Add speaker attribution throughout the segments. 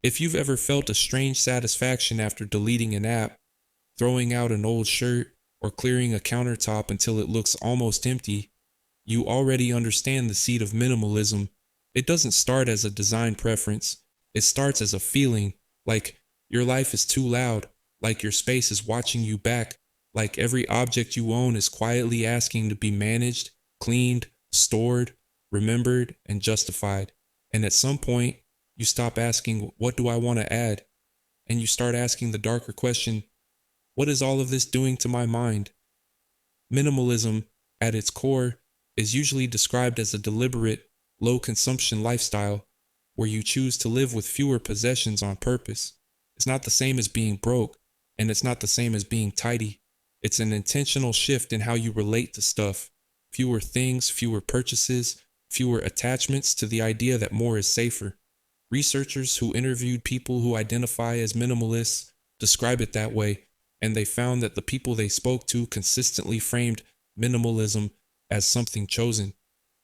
Speaker 1: If you've ever felt a strange satisfaction after deleting an app, throwing out an old shirt, or clearing a countertop until it looks almost empty, you already understand the seed of minimalism. It doesn't start as a design preference, it starts as a feeling, like your life is too loud, like your space is watching you back, like every object you own is quietly asking to be managed, cleaned, stored, remembered, and justified. And at some point, you stop asking, "What do I want to add?" And you start asking the darker question, "What is all of this doing to my mind?" Minimalism, at its core, is usually described as a deliberate, low consumption lifestyle where you choose to live with fewer possessions on purpose. It's not the same as being broke, and it's not the same as being tidy. It's an intentional shift in how you relate to stuff. Fewer things, fewer purchases, fewer attachments to the idea that more is safer. Researchers who interviewed people who identify as minimalists describe it that way, and they found that the people they spoke to consistently framed minimalism as something chosen,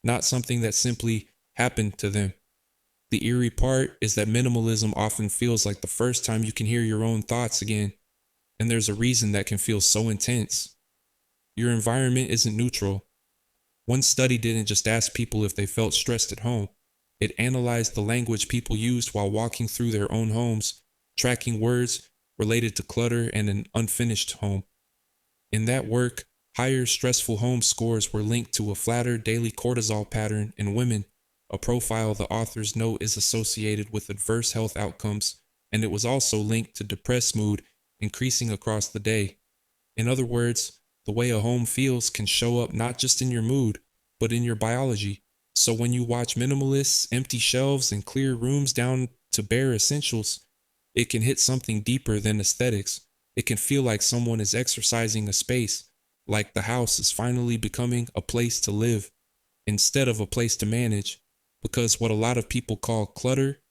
Speaker 1: not something that simply happened to them. The eerie part is that minimalism often feels like the first time you can hear your own thoughts again, and there's a reason that can feel so intense. Your environment isn't neutral. One study didn't just ask people if they felt stressed at home, it analyzed the language people used while walking through their own homes, tracking words related to clutter and an unfinished home. In that work, higher stressful home scores were linked to a flatter daily cortisol pattern in women, a profile the authors note is associated with adverse health outcomes, and it was also linked to depressed mood increasing across the day. In other words, the way a home feels can show up not just in your mood, but in your biology. So when you watch minimalists, empty shelves, and clear rooms down to bare essentials, it can hit something deeper than aesthetics. It can feel like someone is exercising a space, like the house is finally becoming a place to live instead of a place to manage. Because what a lot of people call clutter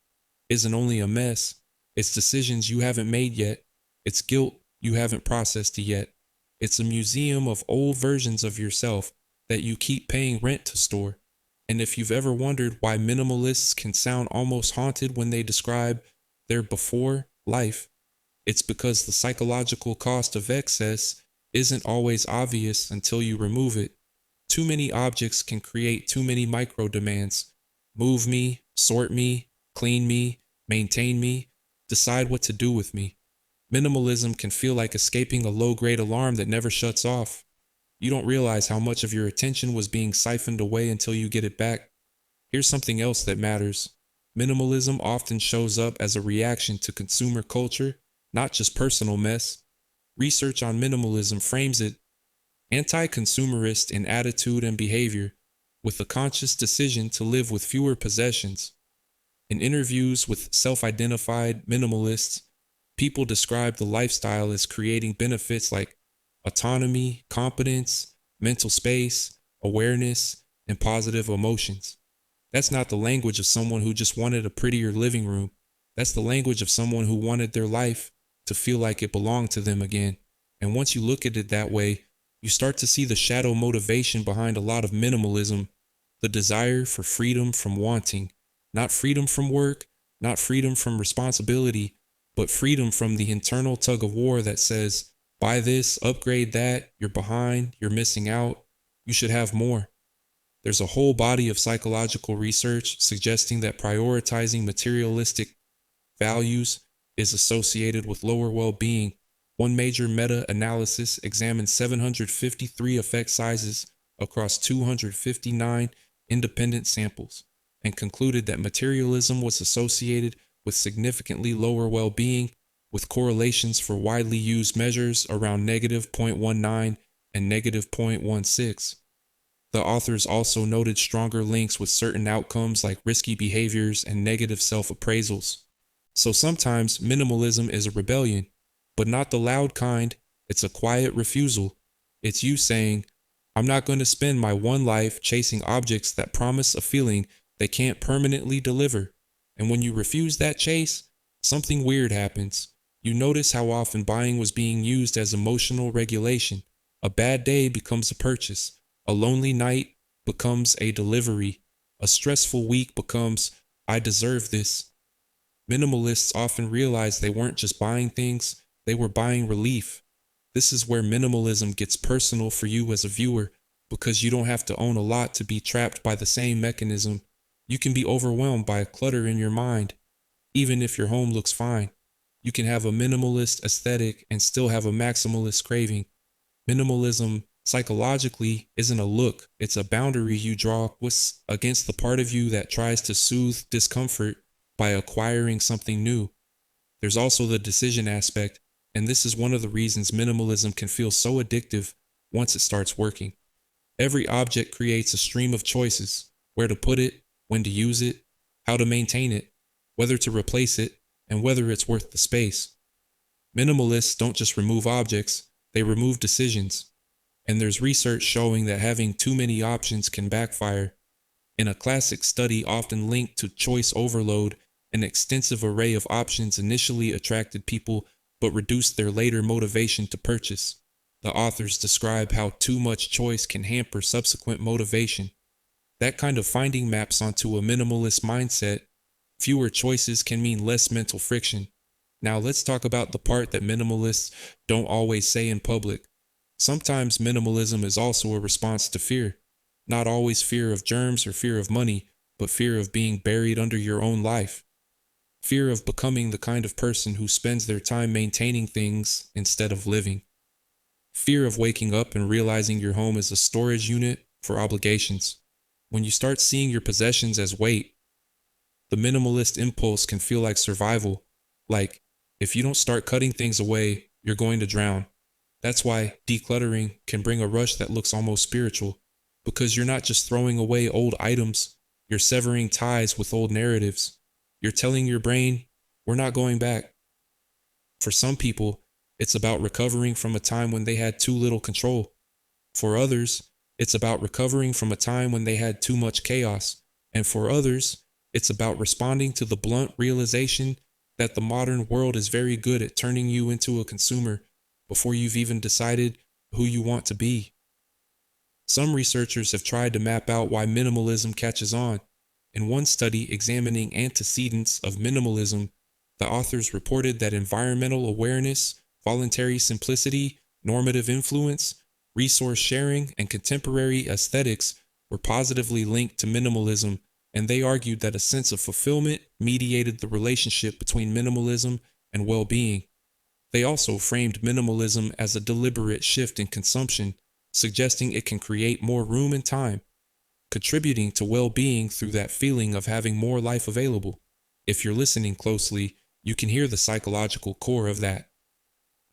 Speaker 1: isn't only a mess, it's decisions you haven't made yet, it's guilt you haven't processed yet. It's a museum of old versions of yourself that you keep paying rent to store. And if you've ever wondered why minimalists can sound almost haunted when they describe their before life, it's because the psychological cost of excess isn't always obvious until you remove it. Too many objects can create too many micro demands. Move me, sort me, clean me, maintain me, decide what to do with me. Minimalism can feel like escaping a low grade alarm that never shuts off. You don't realize how much of your attention was being siphoned away until you get it back. Here's something else that matters. Minimalism often shows up as a reaction to consumer culture, not just personal mess. Research on minimalism frames it anti-consumerist in attitude and behavior, with a conscious decision to live with fewer possessions. In interviews with self-identified minimalists, people describe the lifestyle as creating benefits like autonomy, competence, mental space, awareness, and positive emotions. That's not the language of someone who just wanted a prettier living room. That's the language of someone who wanted their life to feel like it belonged to them again. And once you look at it that way, you start to see the shadow motivation behind a lot of minimalism, the desire for freedom from wanting, not freedom from work, not freedom from responsibility, but freedom from the internal tug of war that says, buy this, upgrade that, you're behind, you're missing out, you should have more. There's a whole body of psychological research suggesting that prioritizing materialistic values is associated with lower well-being. One major meta-analysis examined 753 effect sizes across 259 independent samples and concluded that materialism was associated with significantly lower well-being, with correlations for widely used measures around negative 0.19 and negative 0.16. The authors also noted stronger links with certain outcomes like risky behaviors and negative self-appraisals. So sometimes minimalism is a rebellion, but not the loud kind. It's a quiet refusal. It's you saying, I'm not going to spend my one life chasing objects that promise a feeling they can't permanently deliver. And when you refuse that chase, something weird happens. You notice how often buying was being used as emotional regulation. A bad day becomes a purchase. A lonely night becomes a delivery. A stressful week becomes, I deserve this. Minimalists often realize they weren't just buying things, they were buying relief. This is where minimalism gets personal for you as a viewer, because you don't have to own a lot to be trapped by the same mechanism. You can be overwhelmed by clutter in your mind, even if your home looks fine. You can have a minimalist aesthetic and still have a maximalist craving. Minimalism, psychologically, isn't a look, it's a boundary you draw against the part of you that tries to soothe discomfort by acquiring something new. There's also the decision aspect, and this is one of the reasons minimalism can feel so addictive once it starts working. Every object creates a stream of choices: where to put it, when to use it, how to maintain it, whether to replace it, and whether it's worth the space. Minimalists don't just remove objects, they remove decisions. And there's research showing that having too many options can backfire. In a classic study often linked to choice overload, an extensive array of options initially attracted people but reduced their later motivation to purchase. The authors describe how too much choice can hamper subsequent motivation. That kind of finding maps onto a minimalist mindset. Fewer choices can mean less mental friction. Now let's talk about the part that minimalists don't always say in public. Sometimes minimalism is also a response to fear. Not always fear of germs or fear of money, but fear of being buried under your own life. Fear of becoming the kind of person who spends their time maintaining things instead of living. Fear of waking up and realizing your home is a storage unit for obligations. When you start seeing your possessions as weight, the minimalist impulse can feel like survival, like if you don't start cutting things away, you're going to drown. That's why decluttering can bring a rush that looks almost spiritual, because you're not just throwing away old items, you're severing ties with old narratives. You're telling your brain, we're not going back. For some people, it's about recovering from a time when they had too little control. For others, it's about recovering from a time when they had too much chaos. And for others, it's about responding to the blunt realization that the modern world is very good at turning you into a consumer before you've even decided who you want to be. Some researchers have tried to map out why minimalism catches on. In one study examining antecedents of minimalism, the authors reported that environmental awareness, voluntary simplicity, normative influence, resource sharing, and contemporary aesthetics were positively linked to minimalism, and they argued that a sense of fulfillment mediated the relationship between minimalism and well-being. They also framed minimalism as a deliberate shift in consumption, suggesting it can create more room and time, contributing to well-being through that feeling of having more life available. If you're listening closely, you can hear the psychological core of that.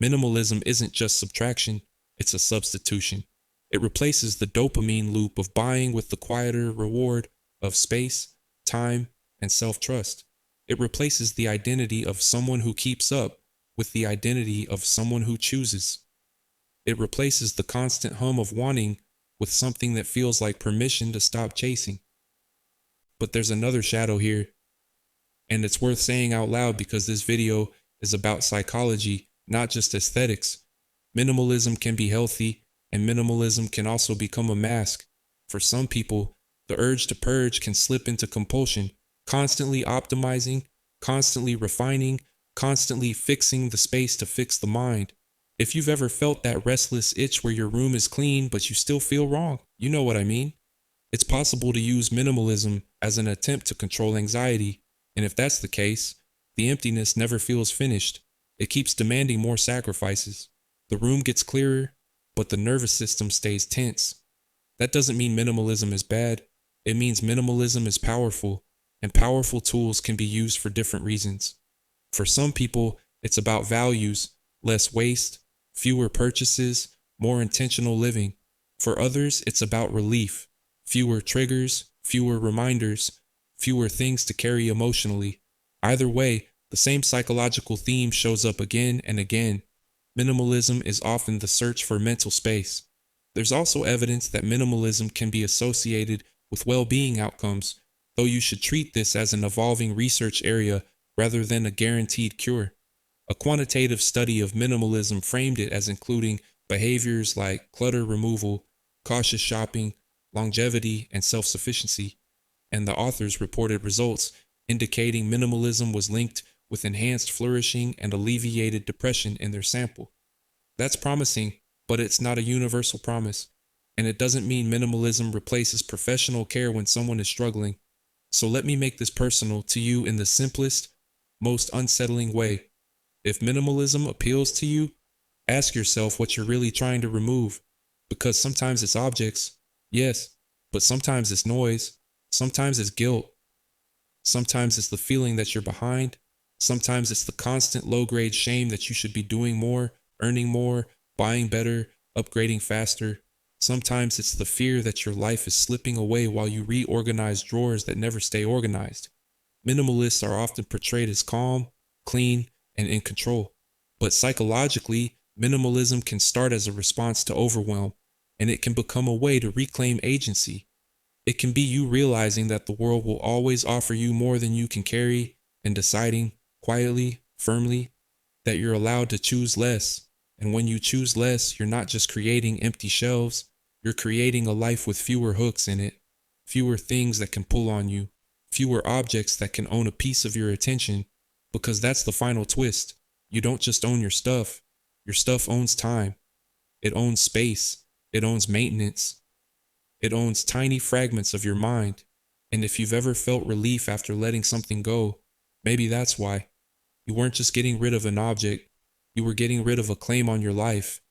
Speaker 1: Minimalism isn't just subtraction, it's a substitution. It replaces the dopamine loop of buying with the quieter reward of space, time, and self-trust. It replaces the identity of someone who keeps up with the identity of someone who chooses. It replaces the constant hum of wanting with something that feels like permission to stop chasing. But there's another shadow here, and it's worth saying out loud because this video is about psychology, not just aesthetics. Minimalism can be healthy, and minimalism can also become a mask. For some people, the urge to purge can slip into compulsion, constantly optimizing, constantly refining, constantly fixing the space to fix the mind. If you've ever felt that restless itch where your room is clean but you still feel wrong, you know what I mean. It's possible to use minimalism as an attempt to control anxiety, and if that's the case, the emptiness never feels finished. It keeps demanding more sacrifices. The room gets clearer, but the nervous system stays tense. That doesn't mean minimalism is bad. It means minimalism is powerful, and powerful tools can be used for different reasons. For some people, it's about values, less waste, fewer purchases, more intentional living. For others, it's about relief, fewer triggers, fewer reminders, fewer things to carry emotionally. Either way, the same psychological theme shows up again and again. Minimalism is often the search for mental space. There's also evidence that minimalism can be associated with well-being outcomes, though you should treat this as an evolving research area rather than a guaranteed cure. A quantitative study of minimalism framed it as including behaviors like clutter removal, cautious shopping, longevity, and self-sufficiency, and the authors reported results indicating minimalism was linked with enhanced flourishing and alleviated depression in their sample. That's promising, but it's not a universal promise. And it doesn't mean minimalism replaces professional care when someone is struggling. So let me make this personal to you in the simplest, most unsettling way. If minimalism appeals to you, ask yourself what you're really trying to remove. Because sometimes it's objects, yes, but sometimes it's noise, sometimes it's guilt, sometimes it's the feeling that you're behind, sometimes it's the constant low grade shame that you should be doing more, earning more, buying better, upgrading faster. Sometimes it's the fear that your life is slipping away while you reorganize drawers that never stay organized. Minimalists are often portrayed as calm, clean, and in control. But psychologically, minimalism can start as a response to overwhelm, and it can become a way to reclaim agency. It can be you realizing that the world will always offer you more than you can carry, and deciding, quietly, firmly, that you're allowed to choose less. And when you choose less, you're not just creating empty shelves, you're creating a life with fewer hooks in it, fewer things that can pull on you, fewer objects that can own a piece of your attention, because that's the final twist. You don't just own your stuff owns time, it owns space, it owns maintenance, it owns tiny fragments of your mind. And if you've ever felt relief after letting something go, maybe that's why. You weren't just getting rid of an object, you were getting rid of a claim on your life,